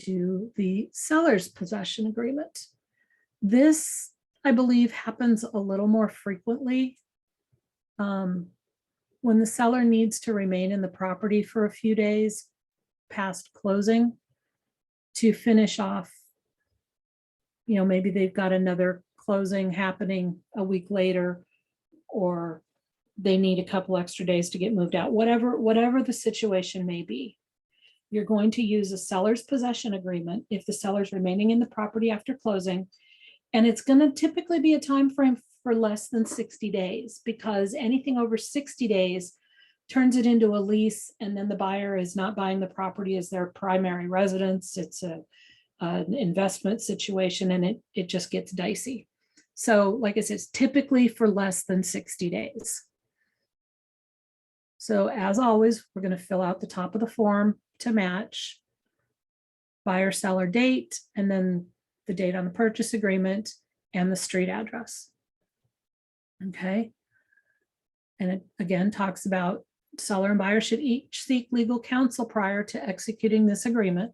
to the seller's possession agreement. This, I believe, happens a little more frequently when the seller needs to remain in the property for a few days past closing to finish off, maybe they've got another closing happening a week later, or they need a couple extra days to get moved out, whatever the situation may be. You're going to use a seller's possession agreement if the seller's remaining in the property after closing. And it's going to typically be a time frame for less than 60 days, because anything over 60 days turns it into a lease, and then the buyer is not buying the property as their primary residence. It's an investment situation, and it just gets dicey. So like I said, it's typically for less than 60 days. So as always, we're going to fill out the top of the form to match buyer seller date, and then the date on the purchase agreement and the street address. Okay. And it again talks about seller and buyer should each seek legal counsel prior to executing this agreement.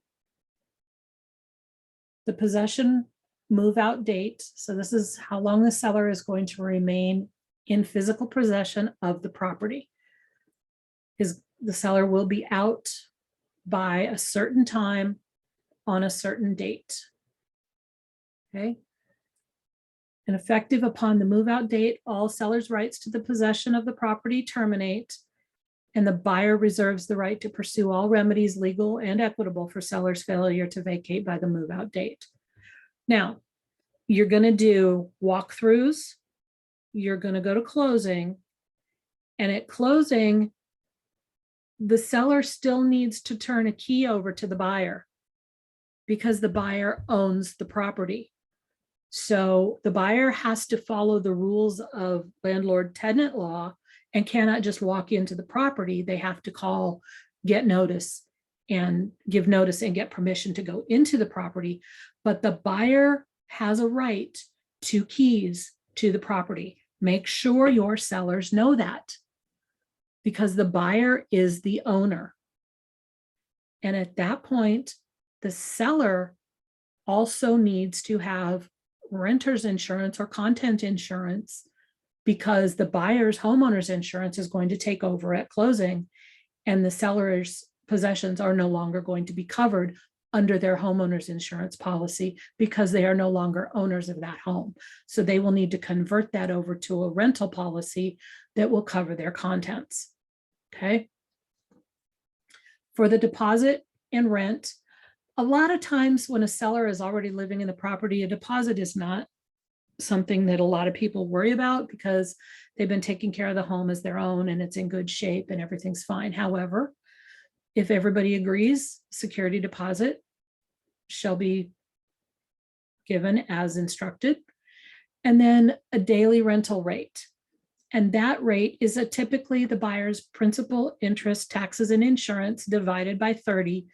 The possession move out date. So this is how long the seller is going to remain in physical possession of the property. The seller will be out by a certain time on a certain date. Okay. And effective upon the move out date, all seller's rights to the possession of the property terminate, and the buyer reserves the right to pursue all remedies, legal and equitable, for seller's failure to vacate by the move out date. Now, you're going to do walkthroughs. You're going to go to closing, and at closing, the seller still needs to turn a key over to the buyer because the buyer owns the property. So the buyer has to follow the rules of landlord-tenant law and cannot just walk into the property. They have to call, get notice, and give notice and get permission to go into the property. But the buyer has a right to keys to the property. Make sure your sellers know that, because the buyer is the owner. And at that point, the seller also needs to have renter's insurance or content insurance, because the buyer's homeowner's insurance is going to take over at closing, and the seller's possessions are no longer going to be covered under their homeowner's insurance policy because they are no longer owners of that home. So they will need to convert that over to a rental policy that will cover their contents. Okay. For the deposit and rent, a lot of times when a seller is already living in the property, a deposit is not something that a lot of people worry about because they've been taking care of the home as their own and it's in good shape and everything's fine. However, if everybody agrees, security deposit shall be given as instructed, and then a daily rental rate. And that rate is typically the buyer's principal, interest, taxes, and insurance divided by 30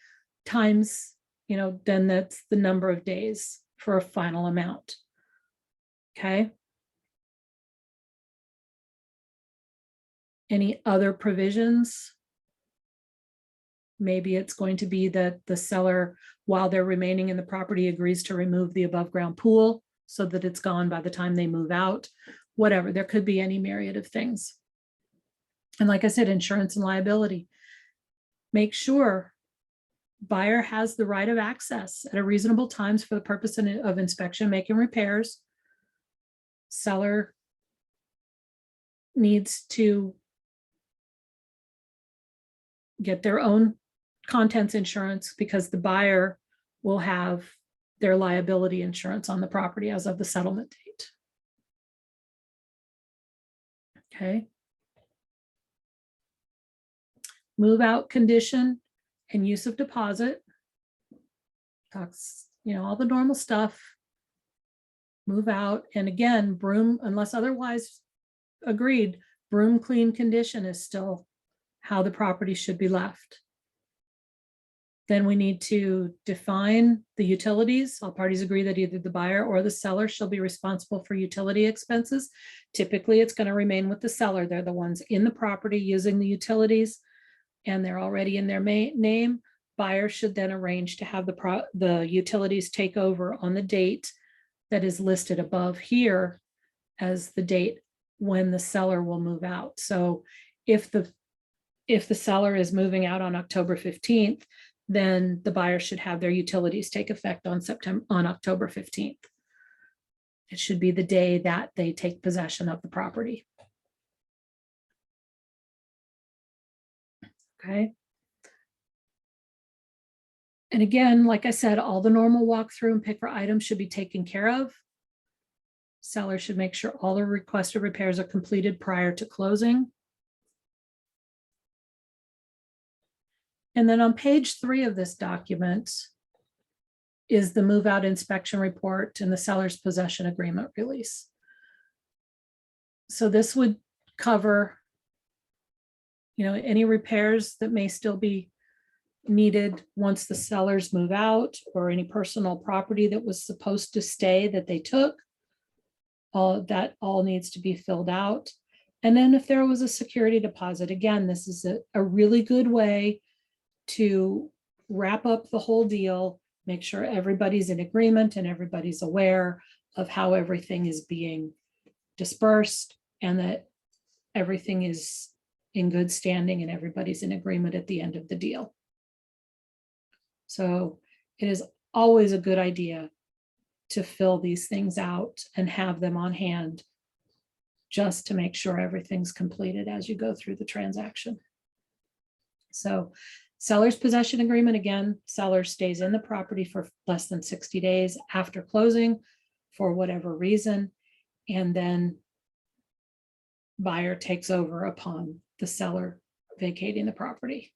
times, then that's the number of days for a final amount. Okay. Any other provisions? Maybe it's going to be that the seller, while they're remaining in the property, agrees to remove the above ground pool so that it's gone by the time they move out. Whatever, there could be any myriad of things. And like I said, insurance and liability. Make sure buyer has the right of access at a reasonable times for the purpose of inspection, making repairs. Seller needs to get their own contents insurance because the buyer will have their liability insurance on the property as of the settlement date. Okay. Move out condition and use of deposit. Talks, all the normal stuff. Move out. And again, broom, unless otherwise agreed, broom clean condition is still how the property should be left. Then we need to define the utilities. All parties agree that either the buyer or the seller shall be responsible for utility expenses. Typically, it's going to remain with the seller. They're the ones in the property using the utilities, and they're already in their name. buyer should then arrange to have the utilities take over on the date that is listed above here as the date when the seller will move out. So if the seller is moving out on October 15th, then the buyer should have their utilities take effect on October 15th. It should be the day that they take possession of the property. Okay. And again, like I said, all the normal walkthrough and picker items should be taken care of. Seller should make sure all the requested repairs are completed prior to closing. And then on page 3 of this document is the move out inspection report and the seller's possession agreement release. So this would cover, any repairs that may still be needed once the sellers move out, or any personal property that was supposed to stay that they took. All that needs to be filled out. And then if there was a security deposit, again, this is a really good way to wrap up the whole deal, make sure everybody's in agreement and everybody's aware of how everything is being dispersed, and that everything is in good standing and everybody's in agreement at the end of the deal. So it is always a good idea to fill these things out and have them on hand, just to make sure everything's completed as you go through the transaction. So seller's possession agreement, again, seller stays in the property for less than 60 days after closing for whatever reason, and then buyer takes over upon the seller vacating the property.